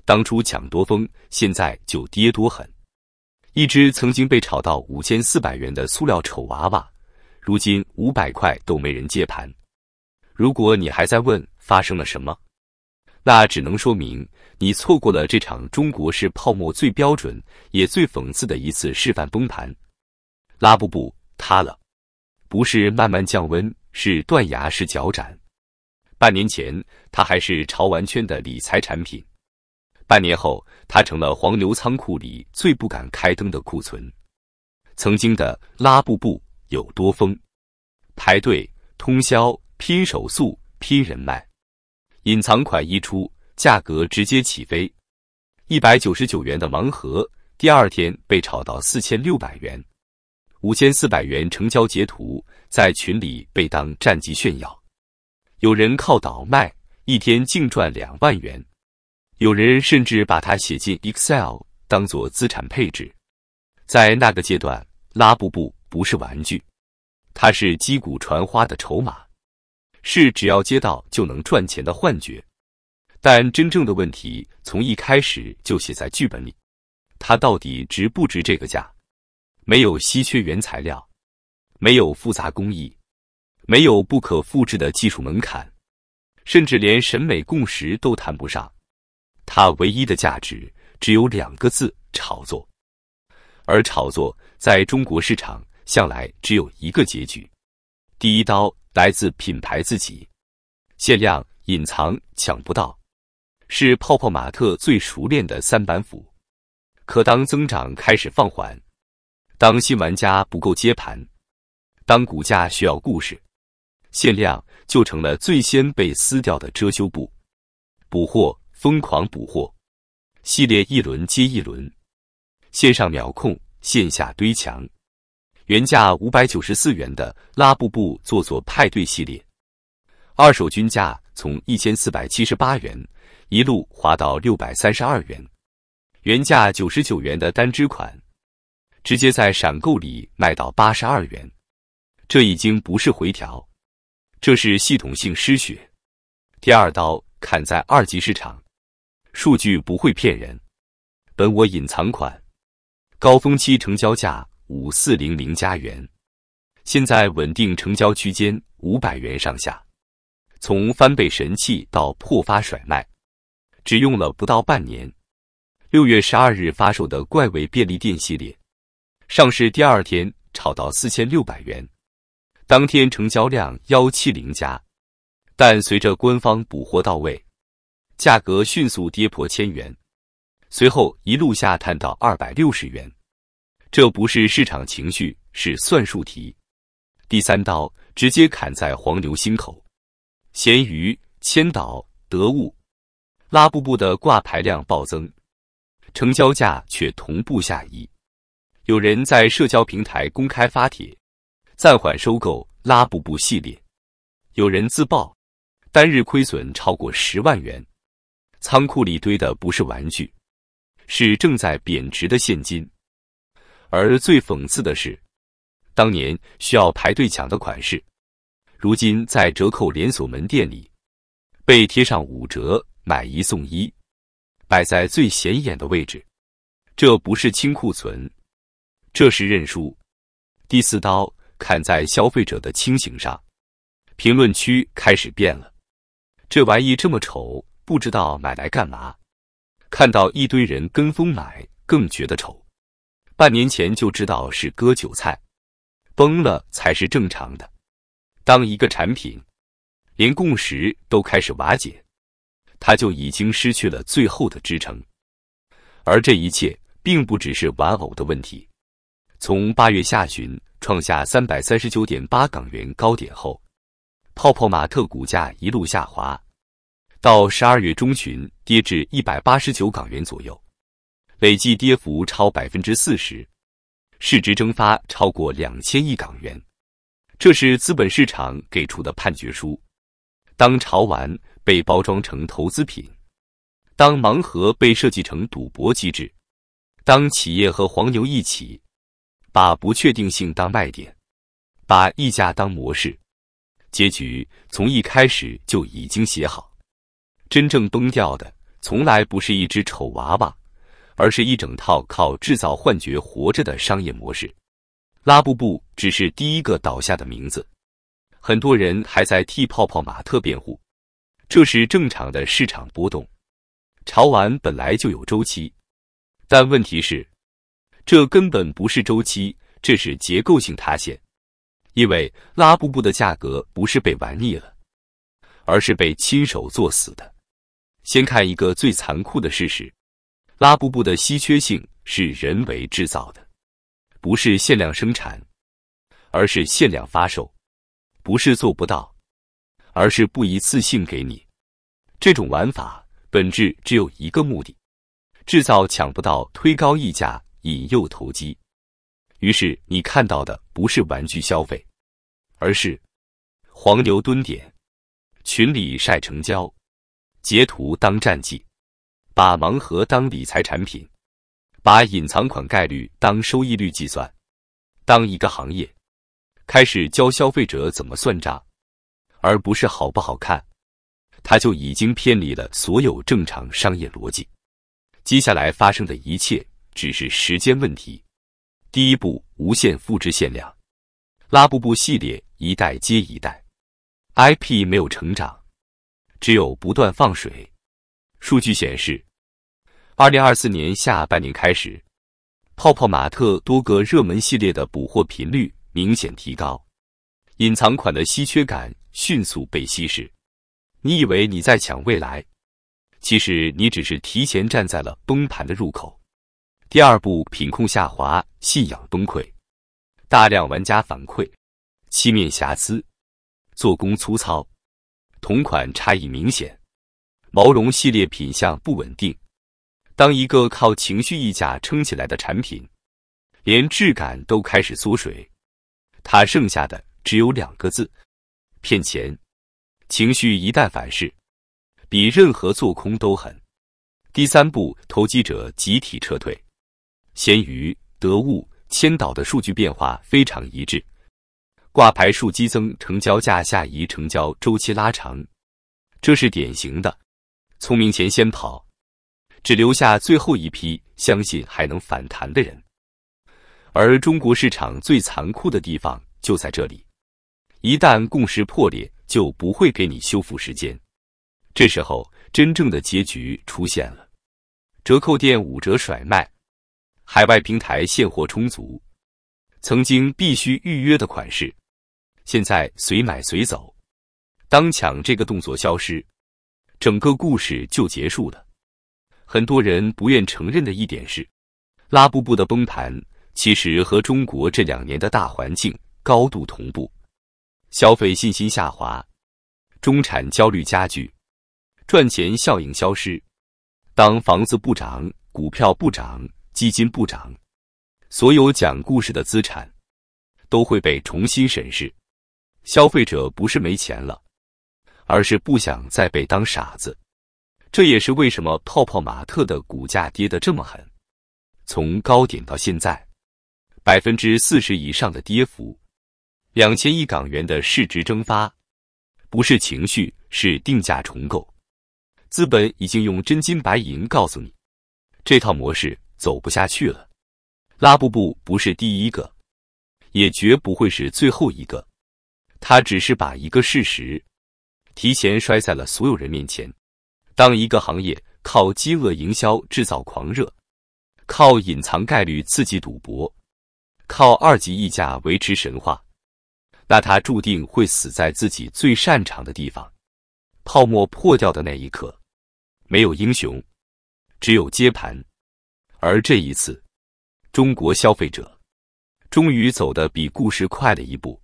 當初漲多瘋，現在就跌多狠。一隻曾經被炒到5400元的塑料醜娃娃，如今500塊都沒人接盤。如果你還在問發生了什麼，那只能說明你錯過了這場中國式泡沫最標準也最諷刺的一次示範崩盤。拉布布塌了，不是慢慢降溫，是斷崖式腳斬。半年前，它還是潮玩圈的理財產品，半年後，它成了黃牛倉庫裡最不敢開燈的庫存。曾經的拉布布有多瘋？排隊、通宵、拼手速、拼人脈。隱藏款一出，價格直接起飛。199元的盲盒，第二天被炒到4600元。5400元成交截圖，在群裡被當戰績炫耀。有人靠倒賣，一天淨賺2萬元。有人甚至把它寫進 Excel， 當作資產配置。在那個階段，拉布布不是玩具，它是擊鼓傳花的籌碼。是只要接到就能賺錢的幻覺，但真正的問題從一開始就寫在劇本裡，它到底值不值這個價？沒有稀缺原材料，沒有複雜工藝，沒有不可複製的技術門檻，甚至連審美共識都談不上。它唯一的價值只有2個字：炒作。而炒作在中國市場向來只有一個結局，第一刀來自品牌自己，限量、隱藏、搶不到，是泡泡瑪特最熟練的3板斧。可當增長開始放緩，當新玩家不夠接盤，當股價需要故事，限量就成了最先被撕掉的遮羞布。補貨，瘋狂補貨，系列一輪接一輪，線上秒控，線下堆牆。原價594元的拉布布做派對系列，二手均價從1478元一路滑到632元，原價99元的單支款，直接在閃購裡賣到82元。這已經不是回調，這是系統性失血。第二刀砍在2級市場，數據不會騙人。本我隱藏款，高峰期成交價5400元，現在穩定成交區間500元上下。從翻倍神器到破發甩賣，只用了不到半年。6月12日發售的怪味便利店系列，上市第二天炒到4600元，當天成交量170家，但隨着官方補貨到位，價格迅速跌破1000元，隨後一路下探到260元。這不是市場情緒，是算術題。第三刀直接砍在黃牛心口，閒魚、千島、得物、拉布布的掛牌量暴增，成交價卻同步下移。有人在社交平台公開發帖，暫緩收購拉布布系列。有人自曝單日虧損超過10萬元，倉庫裡堆的不是玩具，是正在貶值的現金。而最諷刺的是，當年需要排隊搶的款式，如今在折扣連鎖門店裡被貼上5折、買1送1，擺在最顯眼的位置。這不是清庫存，這是認輸。第四刀砍在消費者的清醒上，評論區開始變了。這玩意這麼醜，不知道買來幹嘛？看到一堆人跟風買，更覺得醜。半年前就知道是割韭菜，崩了才是正常的。當一個產品連共識都開始瓦解，它就已經失去了最後的支撐。而這一切並不只是玩偶的問題。從8月下旬創下339.8港元高點後，泡泡瑪特股價一路下滑，到12月中旬跌至189港元左右。累計跌幅超 40%， 市值蒸發超過2000億港元。這是資本市場給出的判決書。當潮玩被包裝成投資品，當盲盒被設計成賭博機制，當企業和黃牛一起把不確定性當賣點，把溢價當模式，結局從一開始就已經寫好。真正崩掉的從來不是一隻醜娃娃，而是一整套靠製造幻覺活着的商業模式。拉布布只是第一個倒下的名字，很多人還在替泡泡瑪特辯護，這是正常的市場波動，潮玩本來就有週期。但問題是，這根本不是週期，這是結構性塌陷。因為拉布布的價格不是被玩膩了，而是被親手做死的。先看一個最殘酷的事實，拉布布的稀缺性是人為製造的，不是限量生產，而是限量發售，不是做不到，而是不一次性給你。這種玩法本質只有一個目的，製造搶不到，推高溢價，引誘投機。於是你看到的不是玩具消費，而是黃牛蹲點，群裡曬成交，截圖當戰績，把盲盒當理財產品，把隱藏款概率當收益率計算。當一個行業開始教消費者怎麼算賬，而不是好不好看，它就已經偏離了所有正常商業邏輯。接下來發生的一切只是時間問題。第一步，無限複製限量。拉布布系列一代接一代 ，IP 沒有成長，只有不斷放水。數據顯示，2024年下半年開始，泡泡瑪特多個熱門系列的補貨頻率明顯提高，隱藏款的稀缺感迅速被稀釋。你以為你在搶未來，其實你只是提前站在了崩盤的入口。第二步，品控下滑，信仰崩潰，大量玩家反饋，漆面瑕疵，做工粗糙，同款差異明顯，毛絨系列品相不穩定。當一個靠情緒溢價撐起來的產品，連質感都開始縮水，它剩下的只有2個字：騙錢。情緒一旦反噬，比任何做空都狠。第三步，投機者集體撤退。閒魚、得物、千島的數據變化非常一致，掛牌數激增，成交價下移，成交週期拉長，這是典型的聰明錢先跑，只留下最後一批相信還能反彈的人。而中國市場最殘酷的地方就在這裡，一旦共識破裂，就不會給你修復時間。這時候真正的結局出現了，折扣店5折甩賣，海外平台現貨充足，曾經必須預約的款式，現在隨買隨走。當搶這個動作消失，整個故事就結束了。很多人不願承認的一點是，拉布布的崩盤其實和中國這2年的大環境高度同步。消費信心下滑，中產焦慮加劇，賺錢效應消失。當房子不漲，股票不漲，基金不漲，所有講故事的資產都會被重新審視。消費者不是沒錢了，而是不想再被當傻子。這也是為什麼泡泡瑪特的股價跌得這麼狠，從高點到現在，40%以上的跌幅，2000億港元的市值蒸發，不是情緒，是定價重構。資本已經用真金白銀告訴你，這套模式走不下去了。拉布布不是第一個，也絕不會是最後一個。他只是把一個事實提前摔在了所有人面前。當一個行業靠飢餓營銷製造狂熱，靠隱藏概率刺激賭博，靠2級溢價維持神話，那他注定會死在自己最擅長的地方。泡沫破掉的那一刻，沒有英雄，只有接盤。而這一次，中國消費者終於走得比故事快了一步。